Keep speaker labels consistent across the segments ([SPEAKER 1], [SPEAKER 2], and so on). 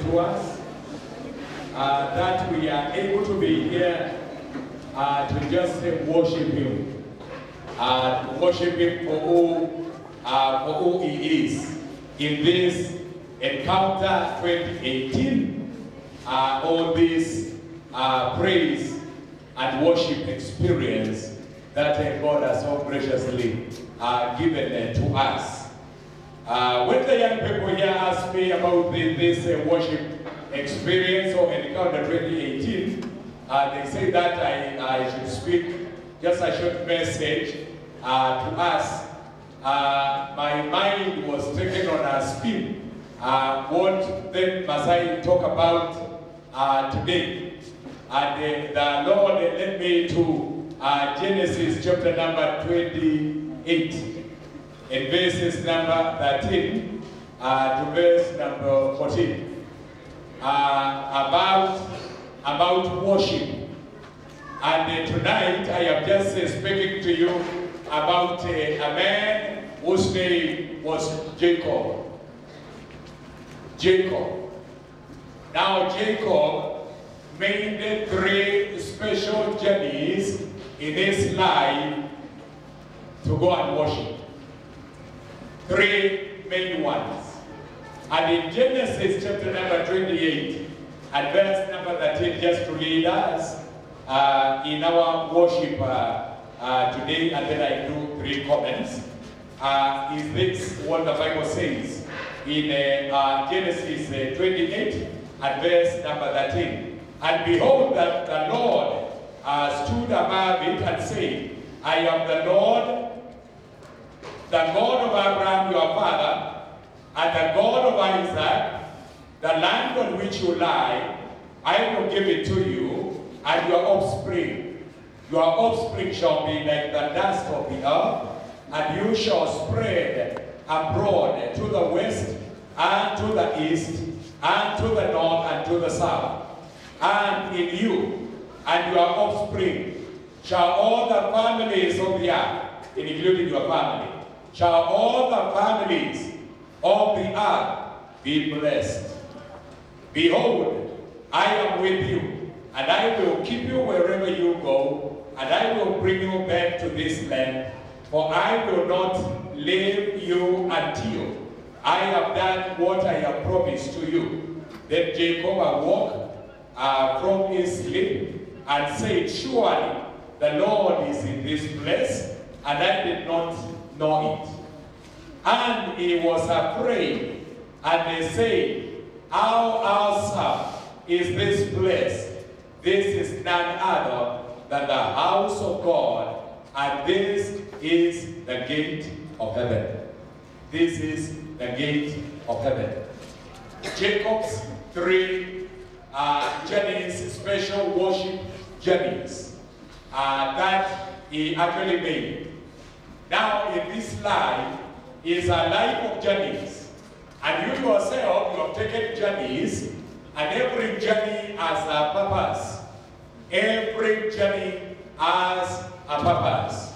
[SPEAKER 1] to us, that we are able to be here to just worship Him. Worship Him for who He is. In this Encounter 2018, all this praise and worship experience that God has so graciously given to us. When the young people here ask me about this worship experience or Encounter 2018, they say that I should speak just a short message to us. My mind was taken on a spin. What then must I talk about today? And the Lord led me to Genesis chapter number 28. In verses number 13 to verse number 14, about worship. And tonight I am just speaking to you about a man whose name was Jacob. Now Jacob made 3 special journeys in his life to go and worship. 3 main ones. And in Genesis chapter number 28 and verse number 13, just to lead us in our worship today, and then I do 3 comments, is this what the Bible says in Genesis 28 and verse number 13. And behold, that the Lord stood above it and said, I am the Lord, the God of Abraham your father, and the God of Isaac. The land on which you lie, I will give it to you, and your offspring. Your offspring shall be like the dust of the earth, and you shall spread abroad to the west, and to the east, and to the north, and to the south. And in you, and your offspring, shall all the families of the earth, including your family, shall all the families of the earth be blessed. Behold, I am with you, and I will keep you wherever you go, and I will bring you back to this land, for I will not leave you until I have done what I have promised to you. Then Jacob awoke from his sleep and said, surely the Lord is in this place, and I did not know it. And he was afraid, and they said, how awesome is this place? This is none other than the house of God, and this is the gate of heaven. This is the gate of heaven. Jacob's 3 journeys, special worship journeys that he actually made. Now in this life is a life of journeys. And you yourself, you have taken journeys, and every journey has a purpose. Every journey has a purpose.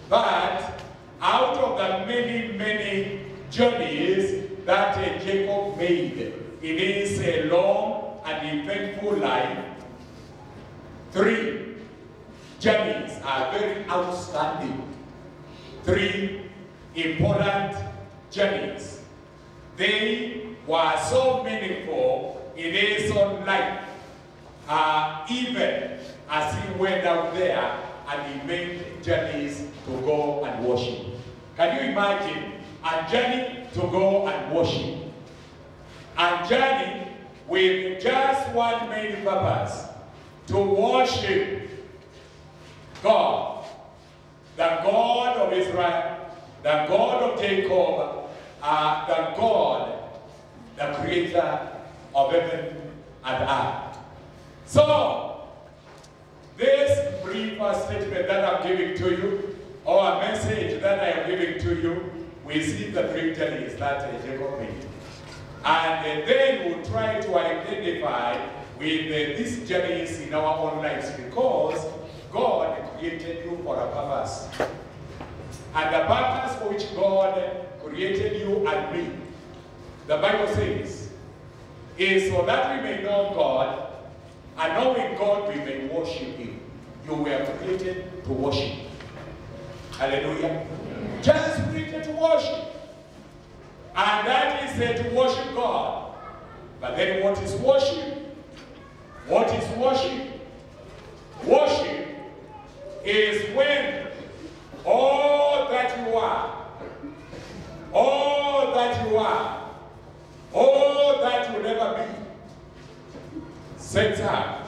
[SPEAKER 1] But out of the many, many journeys that Jacob made in his long and eventful life, 3 journeys are very outstanding. 3 important journeys. They were so meaningful in his own life, even as he went out there and he made journeys to go and worship. Can you imagine a journey to go and worship? A journey with just one main purpose, to worship God, the God of Israel, the God of Jacob, the God, the creator of heaven and earth. So, this brief statement that I'm giving to you, or a message that I am giving to you, we see the 3 journeys that Jacob made. And then we'll try to identify with these journeys in our own lives, because God created you for a purpose. And the purpose for which God created you and me, the Bible says, is so that we may know God, and knowing God we may worship him. You were created to worship. Hallelujah. Just created to worship. And that is to worship God. But then what is worship? What is worship? Worship is when all that you are, all that you are, all that you'll ever be, sets out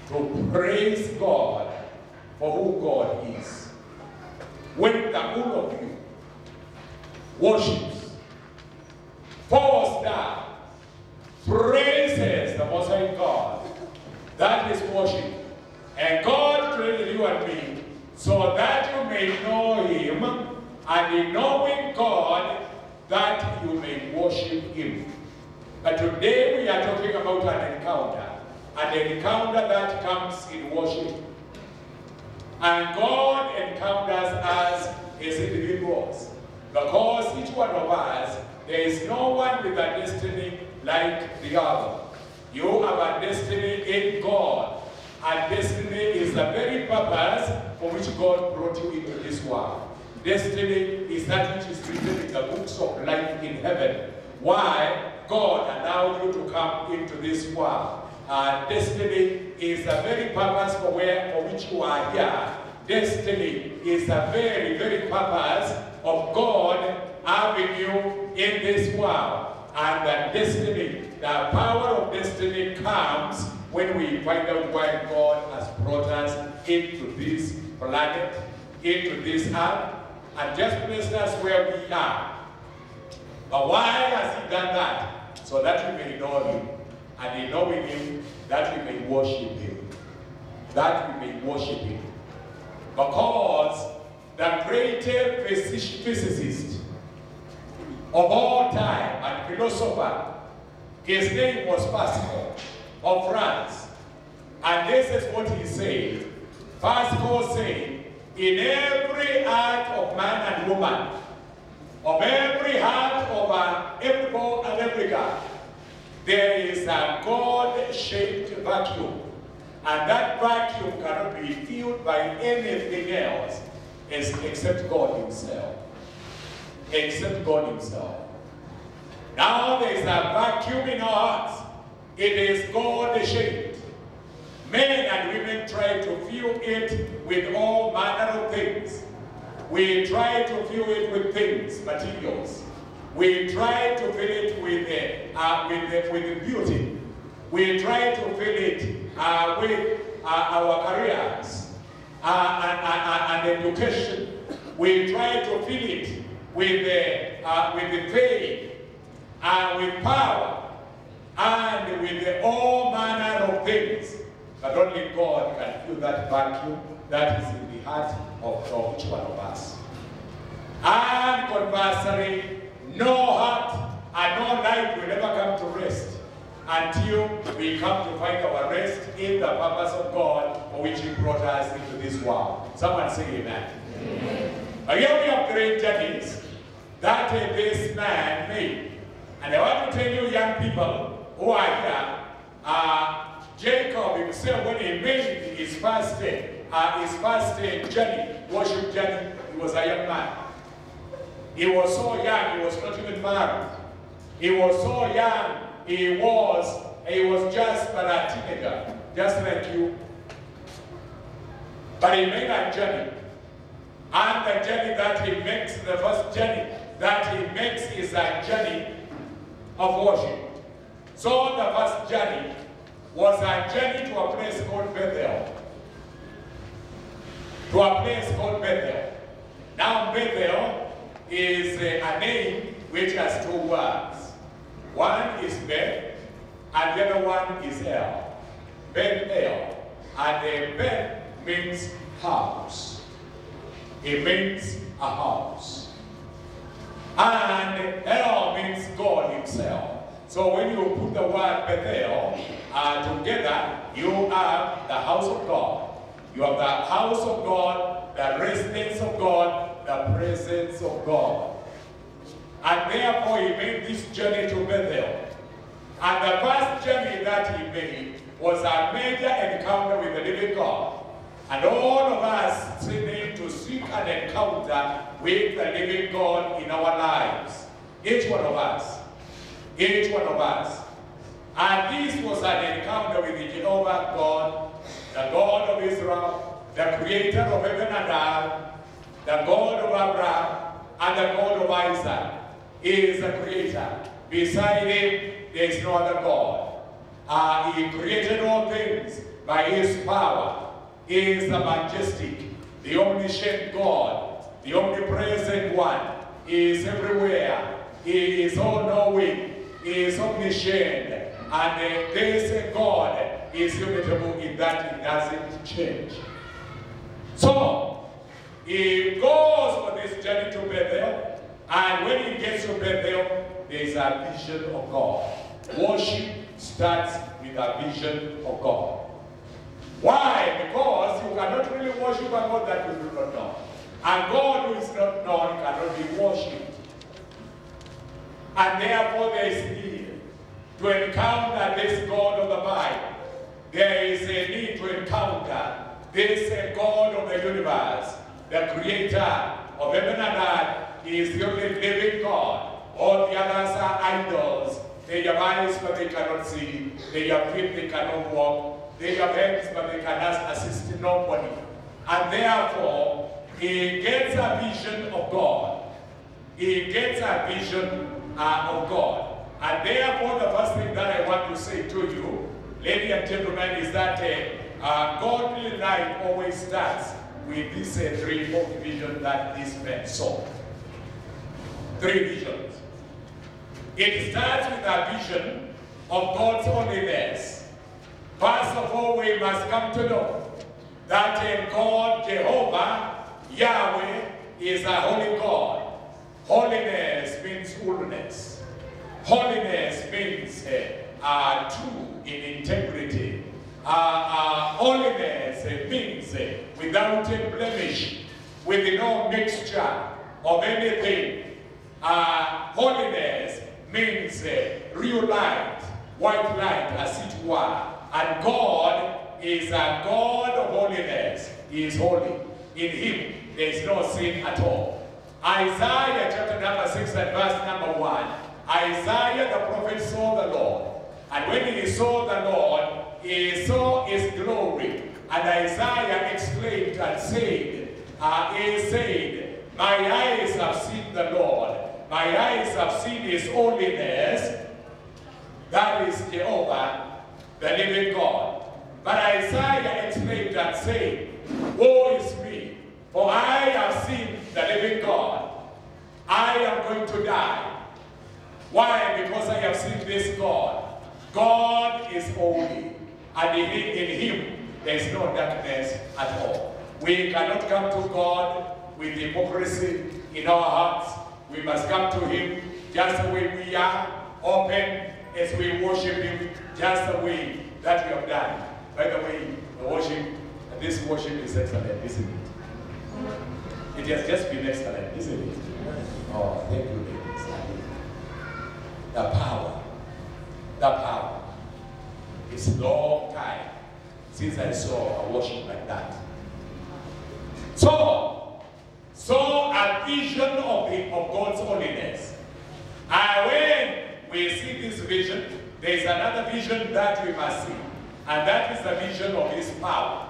[SPEAKER 1] to praise God for who God is. When the whole of you worships, falls down, praises the Most High God, that is worship. And God created you and me so that you may know him, and in knowing God, that you may worship him. But today we are talking about an encounter that comes in worship. And God encounters us as individuals, because each one of us, there is no one with a destiny like the other. You have a destiny in God. And destiny is the very purpose for which God brought you into this world. Destiny is that which is written in the books of life in heaven. Why God allowed you to come into this world. Destiny is the very purpose for which you are here. Destiny is the very, very purpose of God having you in this world. And that destiny, the power of destiny comes when we find out why God has brought us into this planet, into this earth, and just placed us where we are. But why has he done that? So that we may know him. And in knowing him, that we may worship him. That we may worship him. Because the greatest physicist of all time and philosopher, his name was Pascal of France. And this is what he said. Pascal said, in every heart of man and woman, of every heart of every boy and every girl, there is a God-shaped vacuum. And that vacuum cannot be filled by anything else except God himself. Except God himself. Now there is a vacuum in our hearts. It is God-shaped. Men and women try to fill it with all manner of things. We try to fill it with things, materials. We try to fill it with beauty. We try to fill it with our careers and education. We try to fill it with the faith and with power and with all manner of things. But only God can fill that vacuum that is in the heart of each one of us. And conversely, no heart and no life will ever come to rest until we come to find our rest in the purpose of God for which he brought us into this world. Someone say amen. Amen. Here we have great journeys that this man made. And I want to tell you young people who are here, Jacob himself, when he made his first journey, worship journey, he was a young man. He was so young, he was not even married. He was so young, he was just a teenager, just like you. But he made a journey. And the journey that he makes, the first journey that he makes is a journey of worship. So the first journey was a journey to a place called Bethel. To a place called Bethel. Now Bethel is a name which has two words. One is Beth, and the other one is El. Bethel. And Beth means house. It means a house. And El means God himself. So when you put the word Bethel together, you have the house of God. You have the house of God, the residence of God, the presence of God. And therefore he made this journey to Bethel. And the first journey that he made was a major encounter with the living God. And all of us need to seek an encounter with the living God in our lives. Each one of us. Each one of us. And this was an encounter with the Jehovah God, the God of Israel, the creator of heaven and earth, the God of Abraham, and the God of Isaac. He is the creator. Beside him, there is no other God. He created all things by his power. He is the majestic, the omniscient God, the omnipresent one. He is everywhere. He is all-knowing. He is omniscient. And this God is immutable in that he doesn't change. So, he goes for this journey to Bethel, and when he gets to Bethel, there is a vision of God. Worship starts with a vision of God. Why? Because you cannot really worship a God that you do not know. And God who is not known cannot be worshipped. And therefore there is need to encounter this God of the Bible. There is a need to encounter this God of the universe, the creator of heaven and earth. He is the only living God. All the others are idols. They have eyes but they cannot see. They have feet they cannot walk. They have hands but they cannot assist nobody. And therefore, he gets a vision of God. He gets a vision of God. And therefore, the first thing that I want to say to you, ladies and gentlemen, is that godly life always starts with this threefold vision that this man saw. Three visions. It starts with a vision of God's holiness. First of all, we must come to know that God, Jehovah, Yahweh, is a holy God. Holiness means fullness. Holiness means true in integrity. Holiness means without blemish, with no mixture of anything. Holiness means real light, white light, as it were. And God is a God of holiness. He is holy. In him, there is no sin at all. Isaiah chapter number 6 and verse number 1. Isaiah the prophet saw the Lord. And when he saw the Lord, he saw his glory. And Isaiah exclaimed and said, he said, my eyes have seen the Lord. My eyes have seen his holiness. That is Jehovah, the living God. But Isaiah exclaimed and said, woe is me, for I have seen the living God. I am going to die. Why? Because I have seen this God. God is holy, and in him there is no darkness at all. We cannot come to God with hypocrisy in our hearts. We must come to him just the way we are, open as we worship him, just the way that we have done. By the way, the worship, this worship is excellent, isn't it? It has just been excellent, isn't it? Oh, thank you, ladies. The power. It's a long time since I saw a worship like that. So a vision of God's holiness. And when we see this vision, there is another vision that we must see. And that is the vision of his power.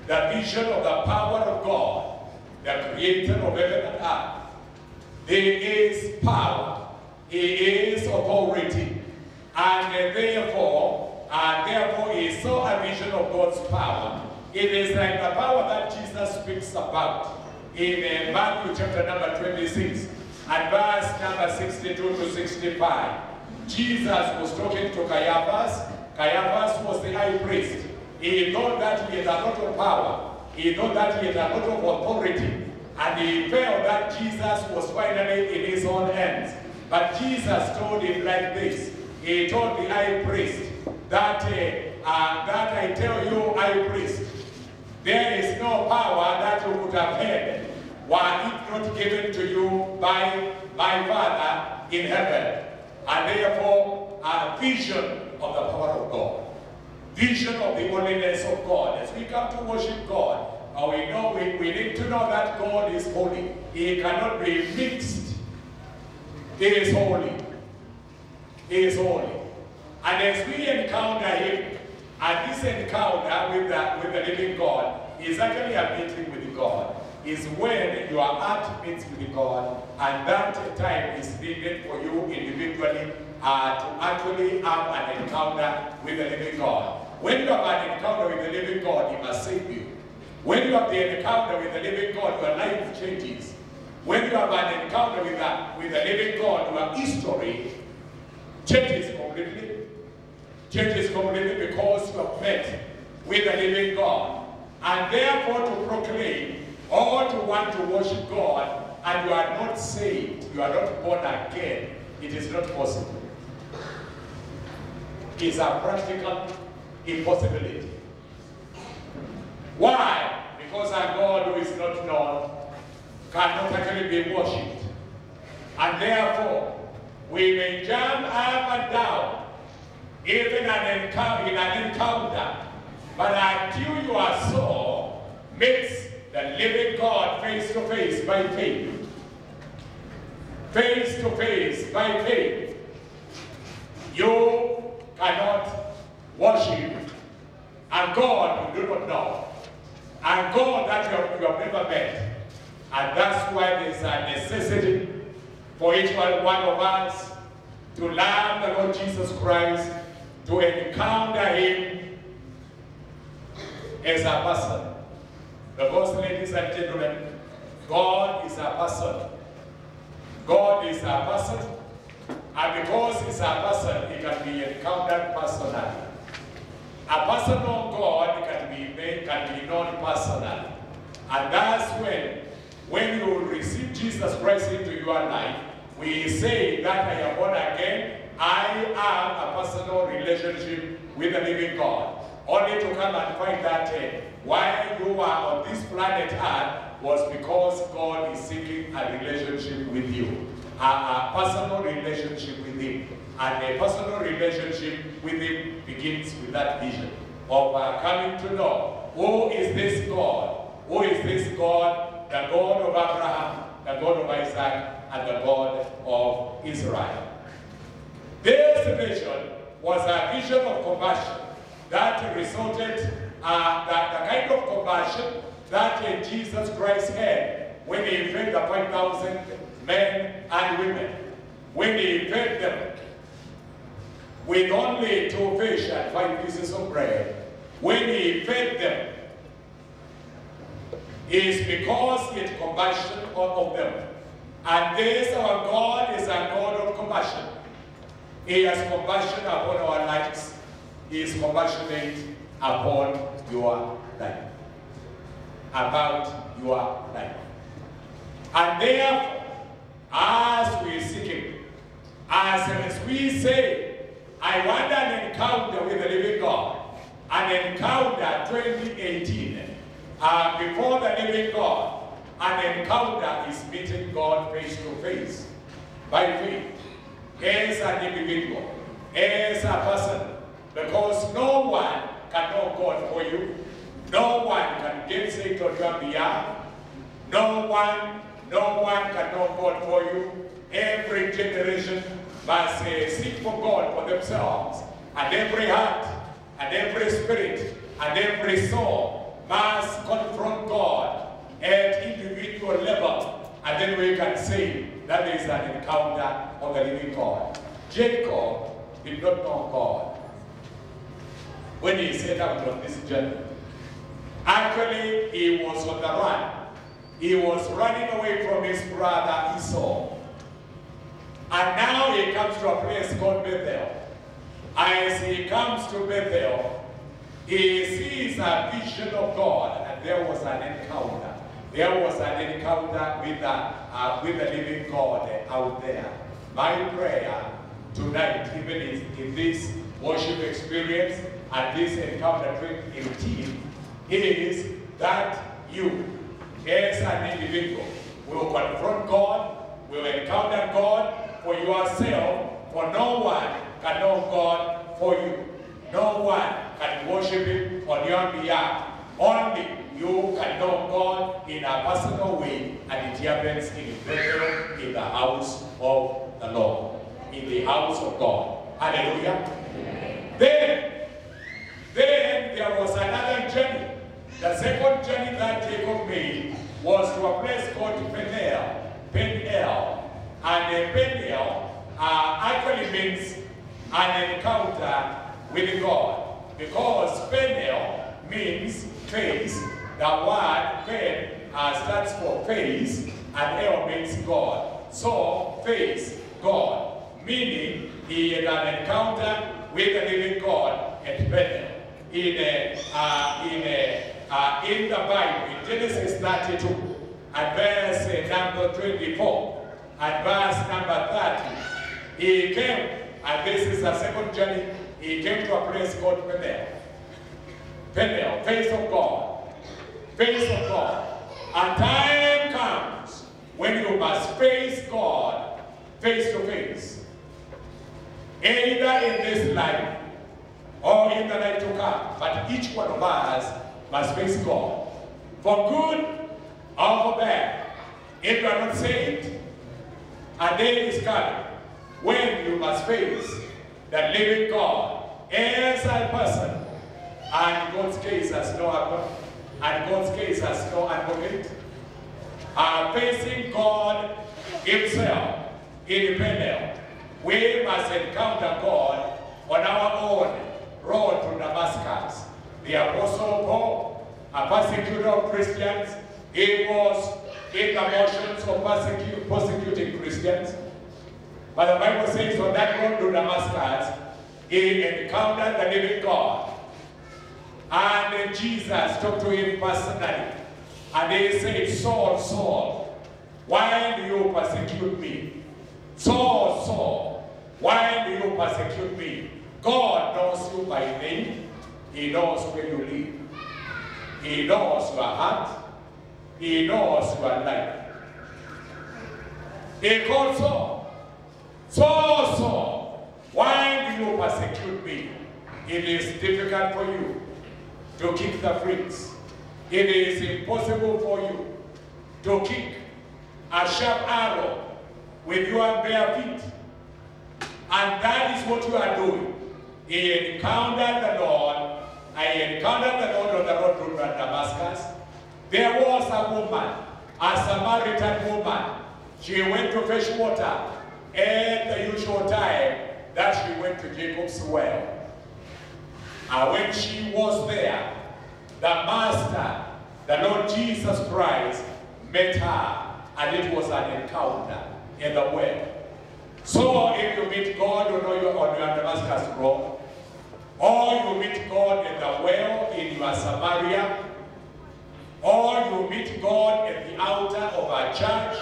[SPEAKER 1] The vision of the power of God, the creator of heaven and earth. He is power. He is authority. And therefore he saw a vision of God's power. It is like the power that Jesus speaks about in Matthew chapter number 26 and verse number 62 to 65. Jesus was talking to Caiaphas. Caiaphas was the high priest. He thought that he had a lot of power. He thought that he had a lot of authority. And he felt that Jesus was finally in his own hands. But Jesus told him like this. He told the high priest that I tell you, high priest, there is no power that you could have had were it not given to you by my Father in heaven. And therefore, a vision of the power of God. Vision of the holiness of God. As we come to worship God, we need to know that God is holy. He cannot be mixed. He is holy. He is holy. And as we encounter him, and this encounter with the living God is actually a meeting with God. Is when your heart meets with God, and that time is needed for you individually to actually have an encounter with the living God. When you have an encounter with the living God, he must save you. When you have the encounter with the living God, your life changes. When you have an encounter with the living God, your history changes completely. Changes completely because you have met with the living God. And therefore to proclaim or to want to worship God and you are not saved, you are not born again, it is not possible. It's a practical impossibility. Why? Because a God who is not known cannot actually be worshipped. And therefore, we may jump up and down, even in an encounter, but until your soul meets the living God face to face by faith, face to face by faith, you cannot worship a God you do not know, a God that you have never met. And that's why there's a necessity for each one of us to love the Lord Jesus Christ, to encounter him as a person. Because, ladies and gentlemen, God is a person. God is a person. And because he's a person, he can be encountered personally. A personal God can be known personally. And that's when you receive Jesus Christ into your life, we say that I am born again. I have a personal relationship with the living God. Only to come and find that why you are on this planet Earth was because God is seeking a relationship with you. A personal relationship with him. And a personal relationship with him begins with that vision of coming to know who is this God? Who is this God? The God of Abraham, the God of Isaac, and the God of Israel. This vision was a vision of compassion that resulted, the kind of compassion that Jesus Christ had when he fed the 5,000 men and women. When he fed them with only 2 fish and 5 pieces of bread, when he fed them, is because he had compassion of them. And this, our God, is a God of compassion. He has compassion upon our lives. He is compassionate upon your life. About your life. And therefore, as we seek him, as we say, I want an encounter with the living God, an encounter 2018, before the living God, an encounter is meeting God face to face, by faith, as an individual, as a person, because no one can know God for you, no one can get saved on your behalf, no one can know God for you. Every generation must seek for God for themselves, and every heart, and every spirit, and every soul must confront God at individual level, and then we can say that is an encounter of the living God. Jacob did not know God when he set out on this journey. Actually, he was on the run. He was running away from his brother Esau. And now he comes to a place called Bethel. As he comes to Bethel, he sees a vision of God, and there was an encounter. There was an encounter with the living God out there. My prayer tonight, even in this worship experience and this encounter 2018, is that you, as an individual, will confront God, will encounter God for yourself, for no one can know God for you. No one can worship him on your behalf. Only you can know God in a personal way, and it happens in Bethel, in the house of the Lord, in the house of God. Hallelujah. Then there was another journey. The second journey that Jacob made was to a place called Peniel. And Peniel actually means an encounter with God. Because Peniel means face. The word Pen stands for face, and El means God. So, face, God. Meaning, he had an encounter with the living God at Peniel. In the Bible, in Genesis 32, and verse number 24, and verse number 30, he came, and this is the second journey, he came to a place called Peniel. Peniel, face of God. Face of God. A time comes when you must face God face to face. Either in this life or in the life to come. But each one of us must face God. For good or for bad. If you are not saved, a day is coming when you must face the living God as a person. And God's case has no advocate. And God's case has no advocate. Facing God himself in Peniel, we must encounter God on our own road to Damascus. The Apostle Paul, a persecutor of Christians, he was in the motions of persecuting Christians. But the Bible says on that road to Damascus, he encountered the living God. And Jesus talked to him personally. And he said, Saul, Saul, why do you persecute me? Saul, Saul, why do you persecute me? God knows you by name. He knows where you live. He knows your heart. He knows your life. He called Saul. Saul, Saul, why do you persecute me? It is difficult for you to kick the pricks. It is impossible for you to kick a sharp arrow with your bare feet. And that is what you are doing. He encountered the Lord. I encountered the Lord on the road to Damascus. There was a woman, a Samaritan woman. She went to fetch water at the usual time that she went to Jacob's well. And when she was there, the Master, the Lord Jesus Christ, met her, and it was an encounter in the well. So if you meet God on your Damascus road, or you meet God in the well in your Samaria, or you meet God at the altar of a church,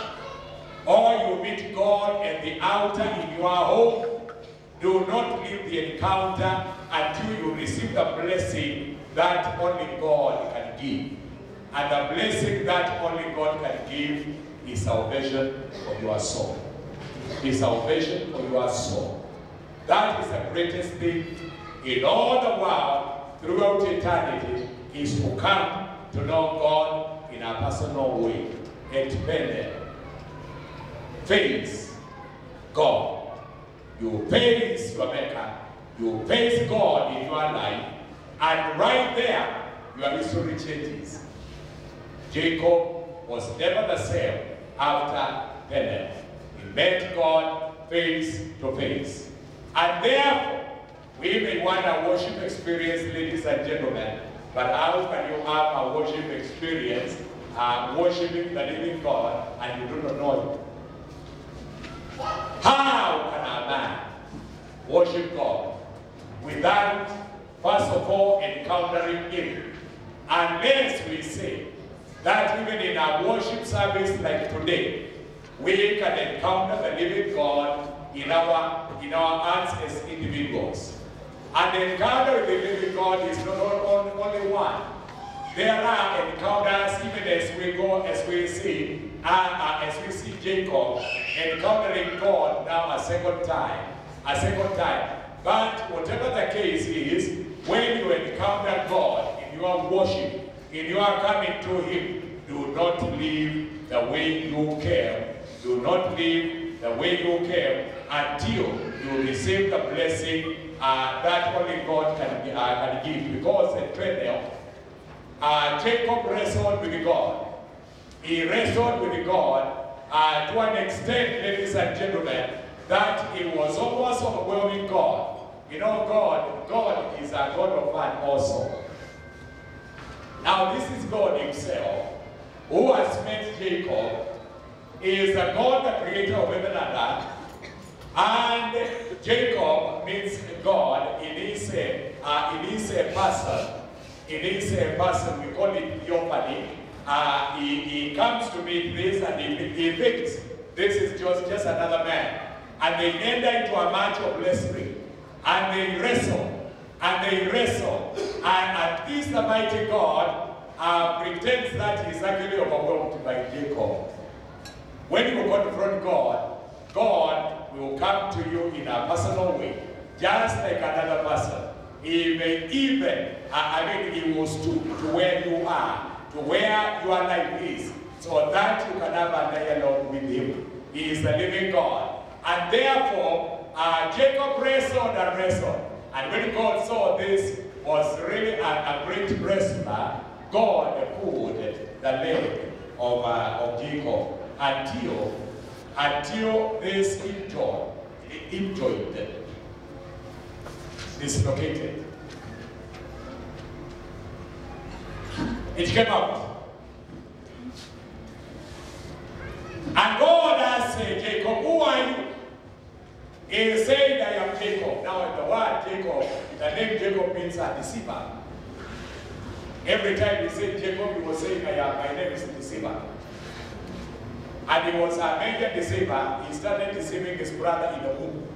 [SPEAKER 1] or you meet God at the altar in your home, do not leave the encounter until you receive the blessing that only God can give. And the blessing that only God can give is salvation for your soul. Is salvation for your soul. That is the greatest thing in all the world throughout eternity, is to come to know God in a personal way. And then face God. You face your Maker. You face God in your life. And right there, your history changes. Jacob was never the same after Peniel. He met God face to face. And therefore, we may want a worship experience, ladies and gentlemen, but how can you have a worship experience worshiping the living God and you do not know Him? How can a man worship God without, first of all, encountering Him? Unless we say that even in our worship service like today, we can encounter the living God in our hearts as individuals. And the encounter with the living God is not only one. There are encounters even as we go, as we see Jacob encountering God now a second time. But whatever the case is, when you encounter God in your worship, in your coming to Him, do not live the way you came. Do not live the way you came until you receive the blessing that only God can give. Because in Bethel, Jacob wrestled with God. He wrestled with God to an extent, ladies and gentlemen, that it was almost overwhelming God. You know, God is a God of man also. Now, this is God Himself who has made Jacob. He is the God, the creator of heaven and earth. And Jacob means God. It is a person. It is a person. We call it theophany. He comes to meet this and he thinks this is just another man. And they enter into a match of wrestling. And they wrestle. And they wrestle. And this the mighty God pretends that he's actually overwhelmed by Jacob. When you confront God, God will come to you in a personal way, just like another person. He will stoop to where you are, to where your life is, so that you can have a dialogue with Him. He is the living God. And therefore, Jacob wrestled and wrestled. And when God saw this was really a great wrestler, God pulled the leg of Jacob until this hip joint dislocated. It came out. And God asked Jacob, who are you? He said, I am Jacob. Now the word Jacob, the name Jacob means a deceiver. Every time he said Jacob, he was saying, my name is a deceiver. And he was a major deceiver. He started deceiving his brother in the womb.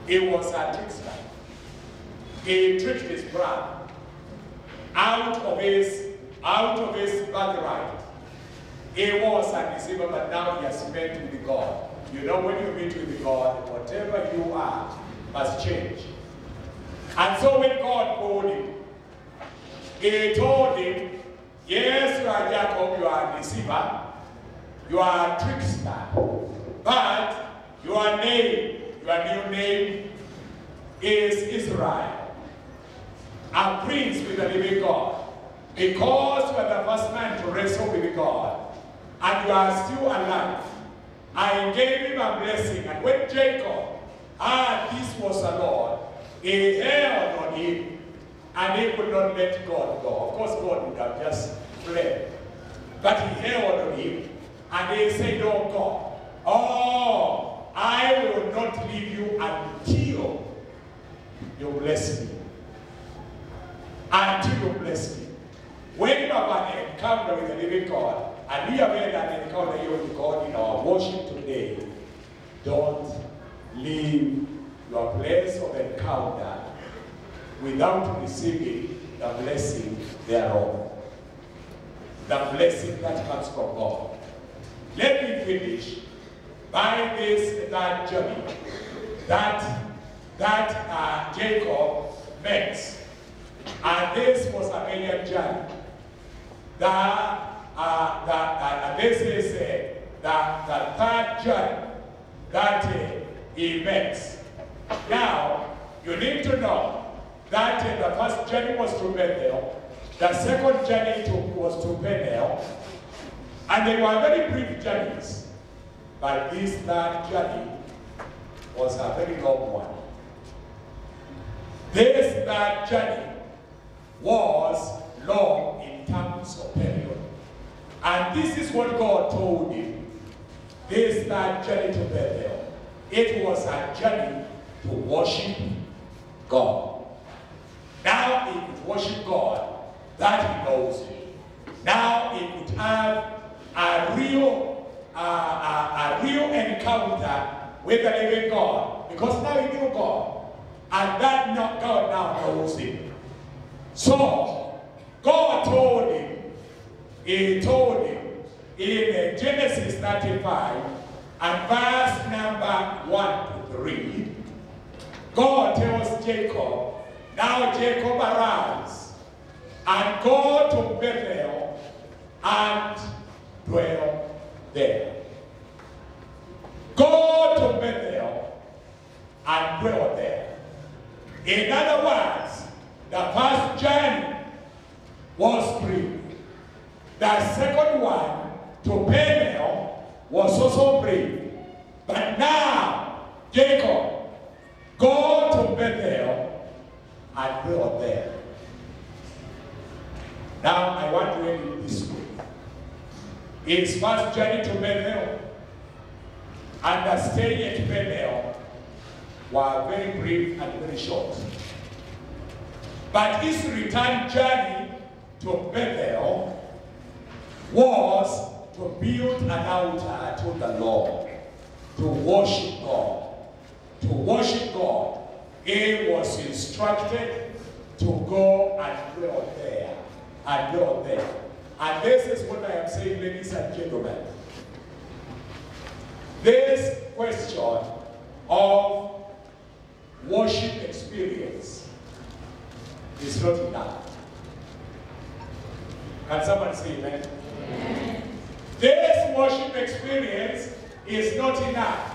[SPEAKER 1] He was a trickster. He tricked his brother out of his birthright. He was a deceiver, but now he has met with God. You know, when you meet with God, whatever you are must change. And so when God called him, He told him, yes, you are Jacob, you are a deceiver, you are a trickster, but your name, your new name is Israel, a prince with the living God. Because you are the first man to wrestle with God, and you are still alive, I gave him a blessing. And when Jacob heard this was the Lord, he held on him, and he could not let God go. Of course, God would have just fled. But he held on him, and he said, oh God, I will not leave you until you bless me. Until you bless me. When you have an encounter with the living God, and we have had an encounter here with God in our worship today, don't leave your place of encounter without receiving the blessing thereof. The blessing that comes from God. Let me finish by that journey that Jacob makes. And this was a major journey. This is the third journey that he makes. Now, you need to know that the first journey was to Bethel, the second journey was to Bethel, and they were very brief journeys. But this third journey was a very long one. This third journey was long in terms of period. And this is what God told him. This third journey to Bethel, it was a journey to worship God. Now he could worship God that he knows him. Now he could have a real encounter with the living God, because now he knew God, and that God now knows him. So God told him, He told him in Genesis 35 and verse number 1 to 3, God tells Jacob, now Jacob arise and go to Bethel and dwell there. Go to Bethel and dwell there. In other words, the first journey was brief. The second one to Bethel was also brief. But now, Jacob, go to Bethel and dwell there. Now, I want to end it this way. His first journey to Bethel and the stay at Bethel were very brief and very short. But his return journey to Bethel was to build an altar to the Lord, to worship God. To worship God, he was instructed to go and dwell there, and dwell there. And this is what I am saying, ladies and gentlemen. This question of worship experience is not enough. Can someone say amen? Amen. This worship experience is not enough.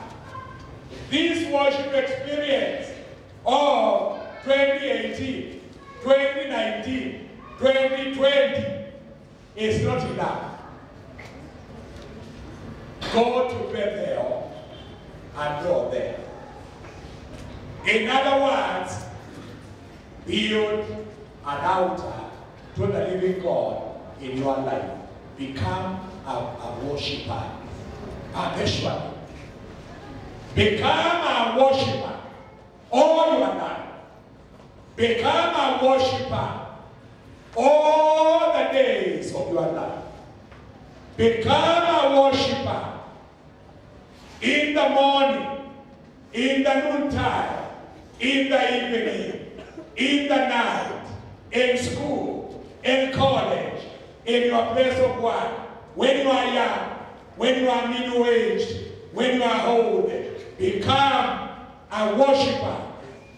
[SPEAKER 1] This worship experience of 2018, 2019, 2020 is not enough. Go to Bethel and go there. In other words, build an altar to the living God in your life. Become a worshiper. Perpetually. Become a worshiper all your life. Become a worshiper all the days of your life. Become a worshiper in the morning, in the noontime, in the evening, in the night, in school, in college, in your place of work, when you are young, when you are middle-aged, when you are old. Become a worshiper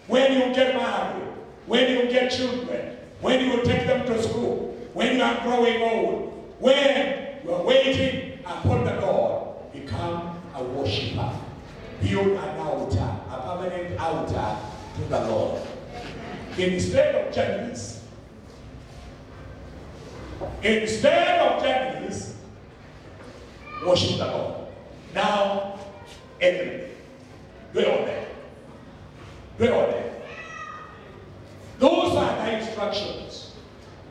[SPEAKER 1] when you get married, when you get children, when you take them to school, when you are growing old, when you are waiting upon the Lord. Become a worshiper. Build an altar, a permanent altar to the Lord. Instead of journeys, worship the Lord. Now, everything. Dwell there. Dwell there. Those are the instructions.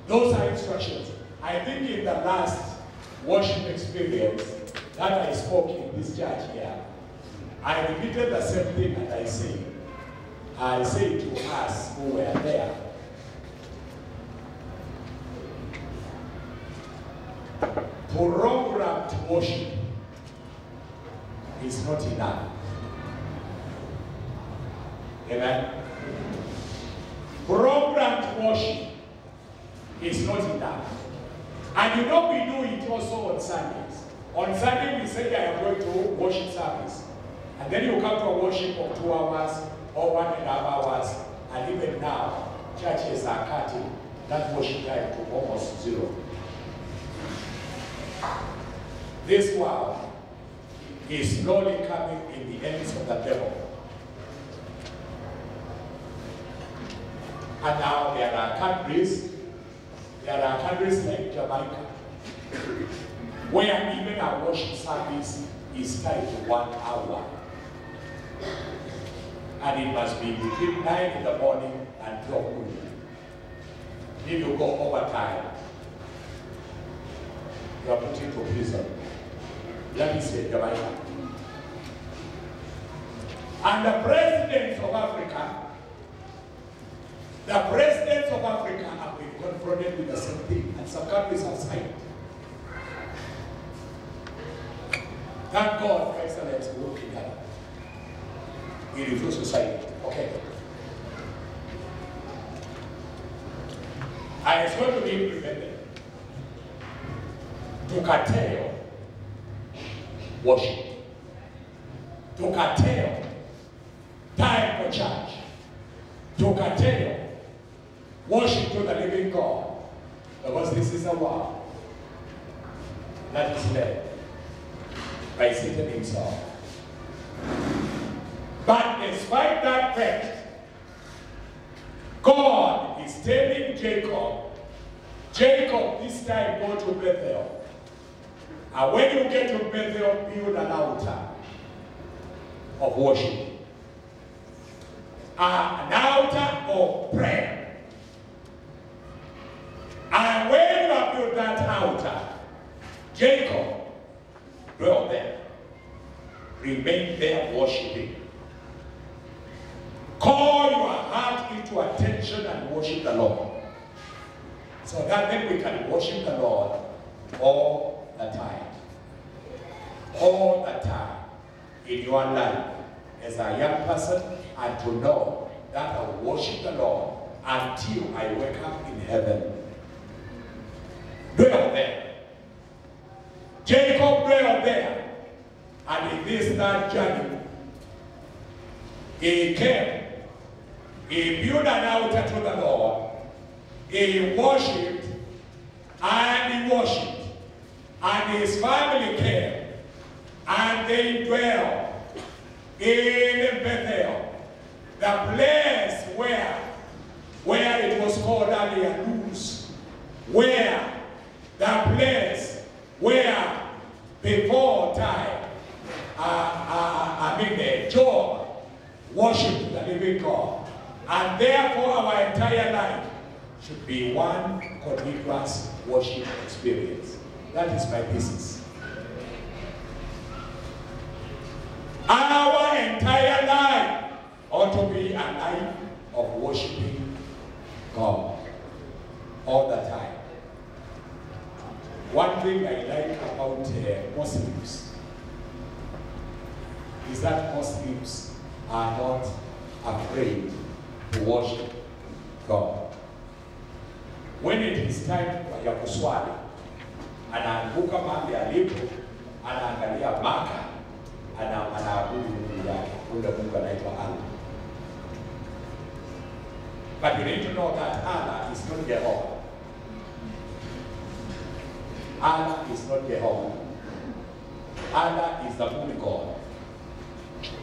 [SPEAKER 1] Those are instructions. I think in the last worship experience that I spoke in this church here, I repeated the same thing that I said. I said to us who were there, programmed worship is not enough. Amen. Programmed worship is not enough. And you know we do it also on Sundays. On Sunday we say I am going to worship service. And then you come to a worship of 2 hours or 1.5 hours. And even now, churches are cutting that worship time to almost zero. This world is slowly coming in the hands of the devil. And now there are countries like Jamaica, where even our worship service is tied to 1 hour. And it must be between 9 in the morning and 12 noon. If you go overtime, you are put into prison. Let me say Jamaica. And the presidents of Africa have been confronted with the same thing, and some countries have signed. Thank God for excellence to work together. We refuse to sign it. Okay. And it's going to be implemented to curtail worship, to curtail time for church, to curtail worship to the living God, because this is a war that is led by Satan himself. But despite that fact, God is telling Jacob, Jacob, this time go to Bethel. And when you get to Bethel, build an altar of worship. An altar of prayer. And when you have built that altar, Jacob dwell there. Remain there worshiping. Call your heart into attention and worship the Lord. So that then we can worship the Lord all the time. All the time in your life as a young person, and to know that I will worship the Lord until I wake up in heaven. Dwell there. Jacob dwelled there. And in this third journey, he came. He built an altar to the Lord. He worshipped and he worshipped. And his family came. And they dwelled in Bethel, the place where it was called earlier Luz, where the place where before time, Job worshipped the living God. And therefore our entire life should be one continuous worship experience. That is my thesis. Our entire life ought to be a life of worshiping God all the time. One thing I like about Muslims is that Muslims are not afraid to worship God. When it is time ya kuswali, anaanguka mahali alipo, anaangalia Maka, anaabudu Mungu yake, ule Mungu anaitwa Allah. But you need to know that Allah is not Jehovah. Allah is not Jehovah. Allah is the Holy God,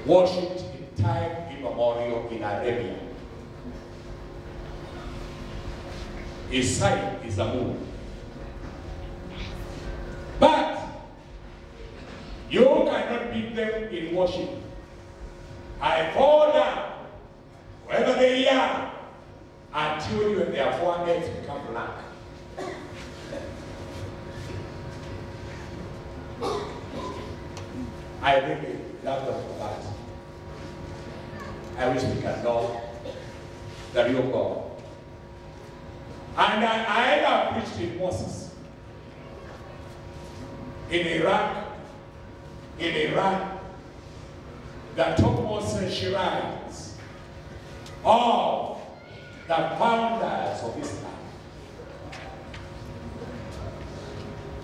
[SPEAKER 1] worshipped in time immemorial in Arabia. His sign is the moon. But you cannot beat them in worship. I fall down wherever they are until you and their foreheads become black. I really love them for that. I wish we can know the real God. And I have preached in Moses, in Iraq, the topmost shrines of the founders of Islam.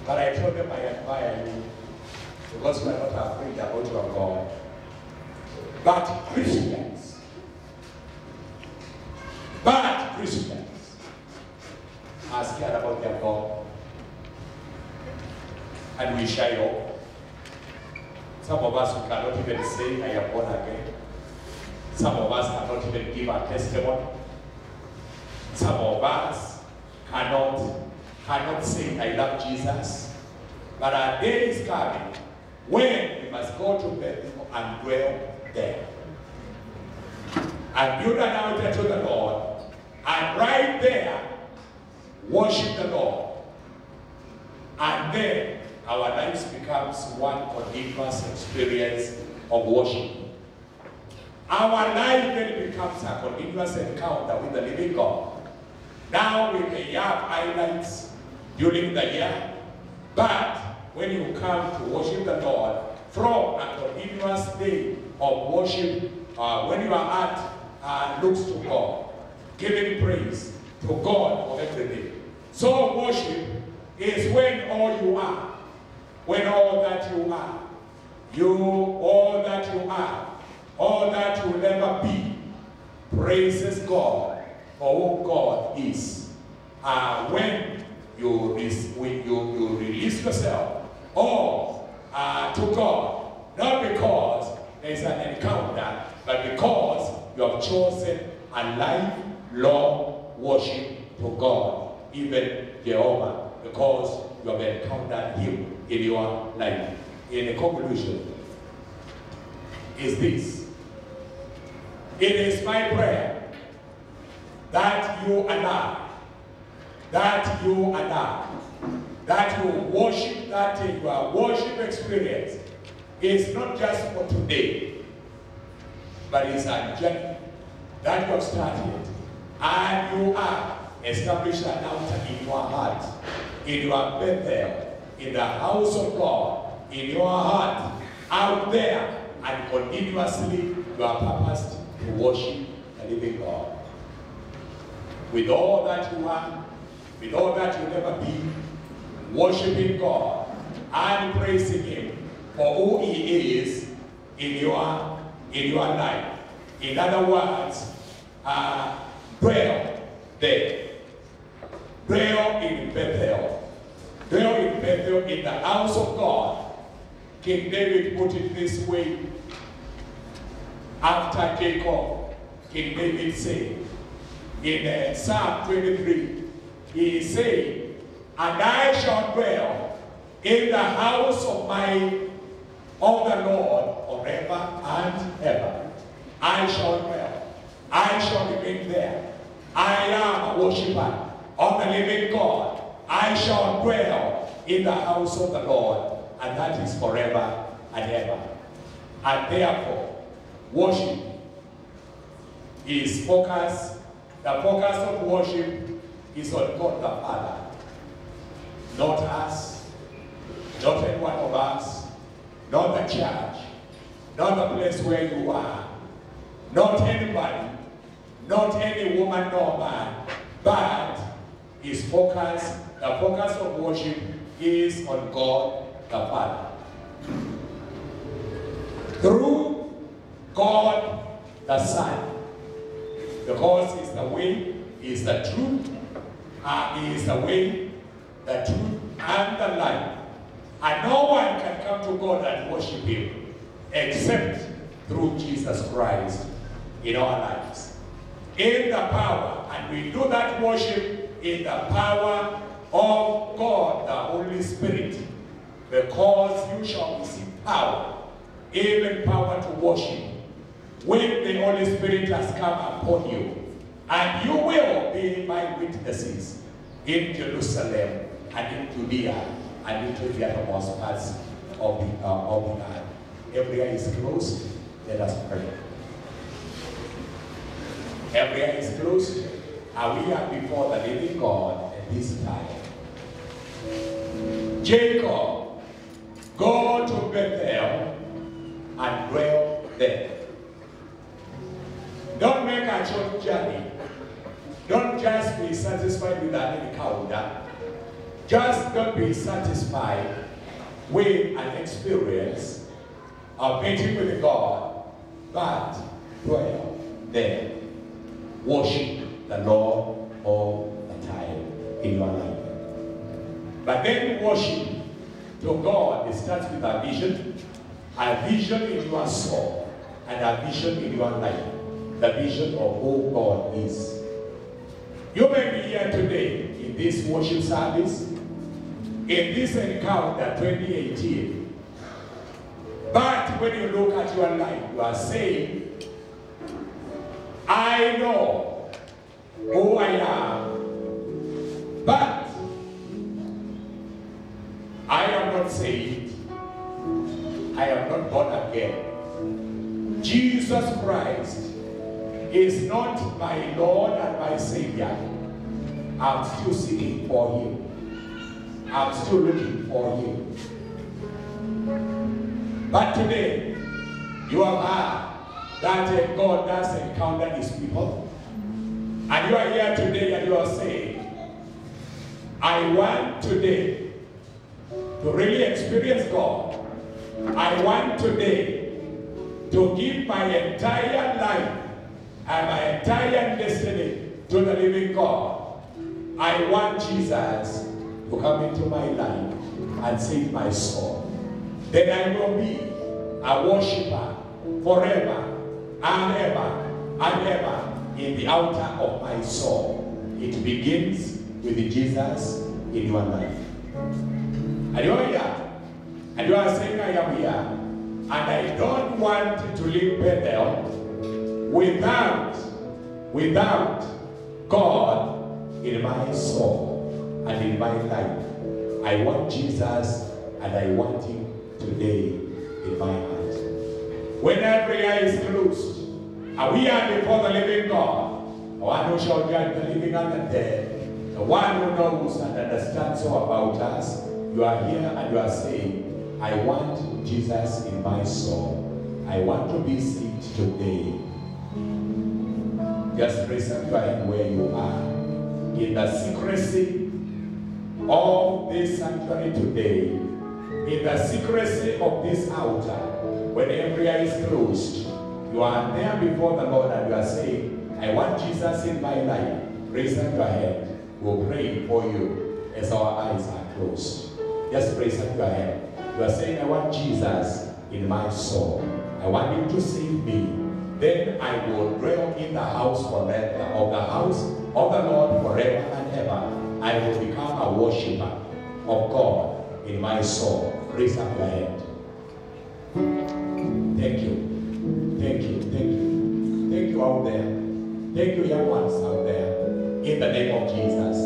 [SPEAKER 1] But I told them I admire you because we are not afraid about your God. But Christians are scared about their God. And we shy off. Some of us who cannot even say, I am born again. Some of us cannot even give a testimony. Some of us cannot say, I love Jesus. But our day is coming when we must go to Bethel and dwell there. And build an altar to the Lord. And right there, worship the Lord. And then our lives becomes one continuous experience of worship. Our life then becomes a continuous encounter with the living God. Now we may have highlights during the year, but when you come to worship the Lord from a continuous day of worship, when you are at looks to God, giving praise to God for everything. So worship is when all you are, when all that you are, all that you are, all that you will ever be, praises God for who God is. When you release yourself all to God, not because there is an encounter, but because you have chosen a lifelong worship to God, even Jehovah, because you have encountered Him in your life. In the conclusion, is this: it is my prayer that you and I, that you worship, that your worship experience is not just for today, but it's a journey that you have started, and you are established an altar in your heart, in your Bethel, in the house of God, in your heart, out there, and continuously you are purposed to worship the living God. With all that you are, with all that you never be, worshiping God and praising Him for who He is in your life. In other words, dwell there. Dwell in Bethel. Dwell in Bethel, in the house of God. King David put it this way. After Jacob, King David said, in Psalm 23, he said, and I shall dwell in the house of the Lord forever and ever. I shall dwell. I shall remain there. I am a worshiper of the living God. I shall dwell in the house of the Lord, and that is forever and ever. And therefore, worship is focus. The focus of worship is on God the Father. Not us, not any one of us, not the church, not the place where you are, not anybody, not any woman nor man, but his focus, the focus of worship is on God the Father. Through God the Son, because He's the way, He's the truth, He is the way, the truth, and the life. And no one can come to God and worship Him except through Jesus Christ in our lives. In the power, and we do that worship in the power of God, the Holy Spirit, because you shall receive power, even power to worship, when the Holy Spirit has come upon you. And you will be my witnesses in Jerusalem and in Judea and into the uttermost parts of the earth. Every eye is closed. Let us pray. Every eye is closed. And we are before the living God at this time. Jacob, go to Bethel and dwell there. Don't make a short journey. Don't just be satisfied with an encounter. Just don't be satisfied with an experience of meeting with God, but dwell there. Worship the Lord all the time in your life. But then worship to God, it starts with a vision in your soul, and a vision in your life. The vision of who God is. You may be here today in this worship service, in this encounter 2018. But when you look at your life, you are saying, I know who I am, but I am not saved. I am not born again. Jesus Christ is not my Lord and my Savior. I'm still seeking for Him. I'm still looking for Him. But today, you have heard that God does encounter His people. And you are here today and you are saying, I want today to really experience God. I want today to give my entire life and my entire destiny to the living God. I want Jesus to come into my life and save my soul. Then I will be a worshiper forever and ever and ever in the altar of my soul. It begins with Jesus in your life. And you are here, and you are saying, I am here, and I don't want to leave Bethel without God in my soul and in my life. I want Jesus, and I want him today in my heart. When every eye is closed, and we are before the living God, the one who shall judge the living and the dead, the one who knows and understands all about us, you are here and you are saying, I want Jesus in my soul. I want to be saved today. Just raise up your hand where you are. In the secrecy of this sanctuary today, in the secrecy of this altar, when every eye is closed, you are there before the Lord and you are saying, I want Jesus in my life. Raise up your hand. We'll pray for you as our eyes are closed. Just raise up your hand. You are saying, I want Jesus in my soul. I want him to save me. Then I will dwell in the house forever, of the house of the Lord forever and ever. I will become a worshiper of God in my soul. Raise up your hand. Thank you. Thank you. Thank you. Thank you out there. Thank you, young ones out there. In the name of Jesus.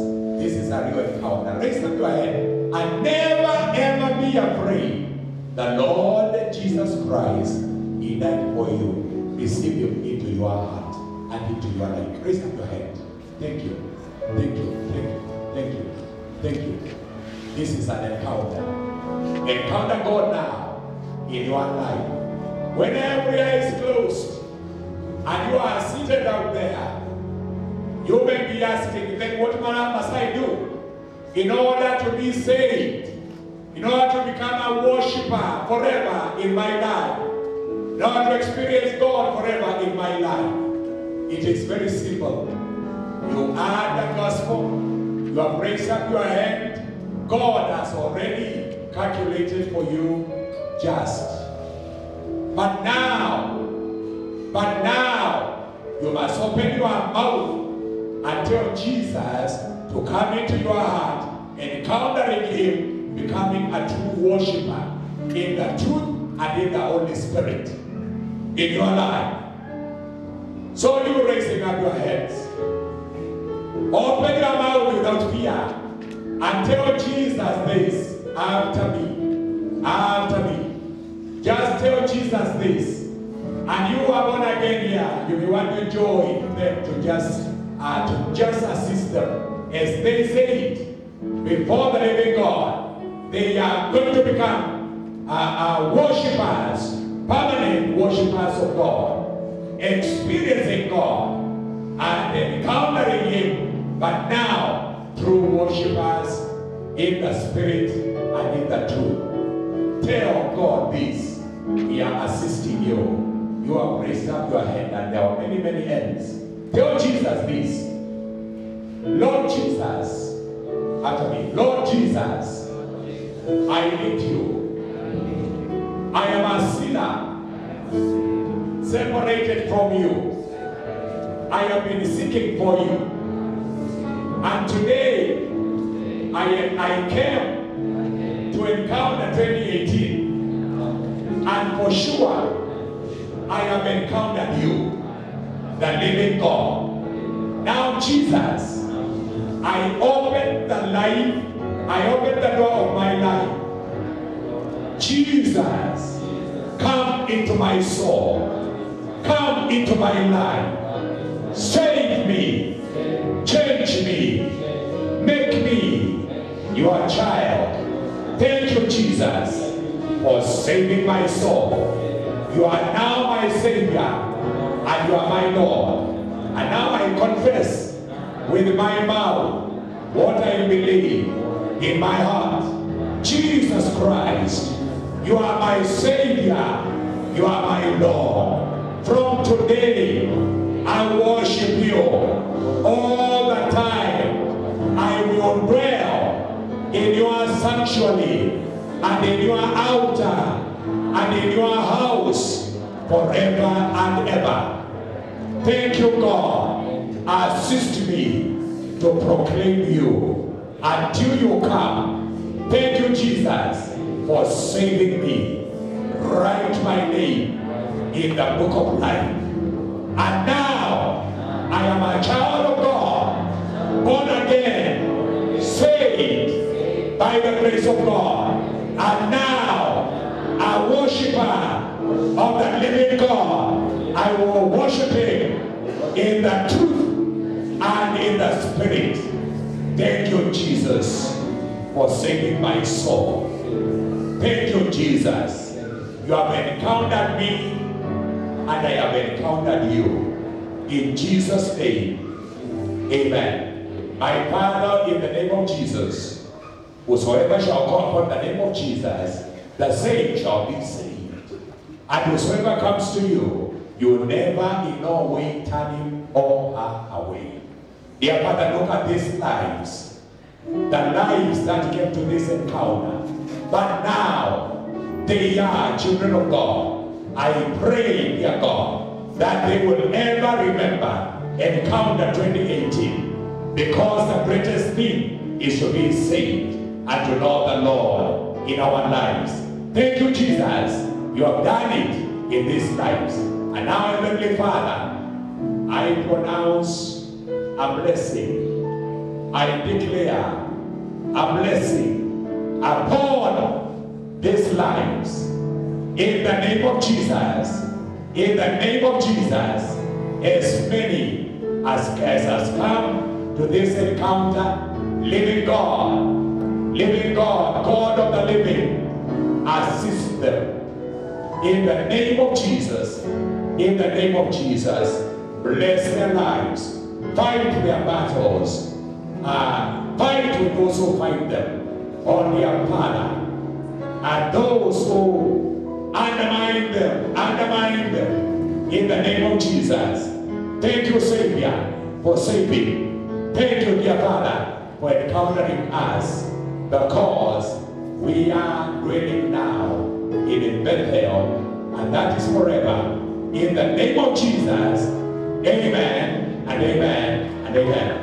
[SPEAKER 1] This is a real encounter. Raise up your hand and never ever be afraid. The Lord Jesus Christ, he died for you. Receive him into your heart and into your life. Raise up your hand. Thank you. Thank you. Thank you. Thank you. Thank you. This is an encounter. Encounter God now in your life. When every eye is closed and you are seated out there, you may be asking, then what must I do in order to be saved? In order to become a worshiper forever in my life? In order to experience God forever in my life? It is very simple. You are the gospel. You have raised up your hand. God has already calculated for you just. But now, you must open your mouth and tell Jesus to come into your heart, encountering him, becoming a true worshiper in the truth and in the Holy Spirit in your life. So you raising up your hands. Open your mouth without fear and tell Jesus this after me. After me. Just tell Jesus this. And you are born again here. You will want to join them to just assist them. As they said before the living God, they are going to become worshippers, permanent worshippers of God, experiencing God and encountering him, but now through worshippers in the spirit and in the truth. Tell God this. We are assisting you. You have raised up your hand, and there are many, many hands. Tell Jesus this. Lord Jesus, after me. Lord Jesus, I need you. I am a sinner, separated from you. I have been seeking for you. And today, I came to encounter 2018. And for sure, I have encountered you, the living God. Now, Jesus, I open the life, I open the door of my life. Jesus, come into my soul. Come into my life. Save me. Change me. Make me your child. Thank you, Jesus, for saving my soul. You are now my Savior, and you are my Lord. And now I confess with my mouth what I believe in my heart. Jesus Christ, you are my Savior, you are my Lord. From today, I worship you all the time. I will dwell in your sanctuary and in your altar and in your house forever and ever. Thank you, God. Assist me to proclaim you until you come. Thank you, Jesus, for saving me. Write my name in the book of life. And now, I am a child of God, born again, saved by the grace of God. And now, a worshiper of the living God. I will worship him in the truth and in the spirit. Thank you, Jesus, for saving my soul. Thank you, Jesus. You have encountered me, and I have encountered you. In Jesus' name, amen. My Father, in the name of Jesus, whosoever shall call upon the name of Jesus, the same shall be saved. And whosoever comes to you, you will never in no way turn him or her away. Dear Father, look at these lives. The lives that came to this encounter. But now, they are children of God. I pray, dear God, that they will never remember Encounter 2018. Because the greatest thing is to be saved and to know the Lord in our lives. Thank you, Jesus. You have done it in these lives. And now, Heavenly Father, I pronounce a blessing. I declare a blessing upon these lives. In the name of Jesus. In the name of Jesus. As many as has come to this encounter, living God, God of the living, assist them. In the name of Jesus, in the name of Jesus, bless their lives, fight their battles, fight with those who fight them on their path, and those who undermine them, in the name of Jesus. Thank you, Savior, for saving. Thank you, dear Father, for encountering us, because we are dwelling now in Bethel, and that is forever. In the name of Jesus, amen and amen and amen.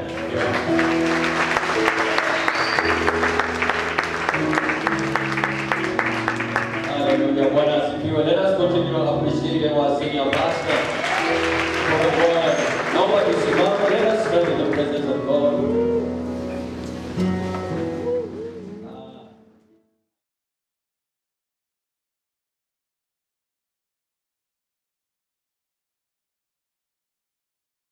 [SPEAKER 2] Hallelujah. Bwana asifiwe. Let us continue appreciating our senior pastor for the word. Nobody simama. Let us stand in the presence of God.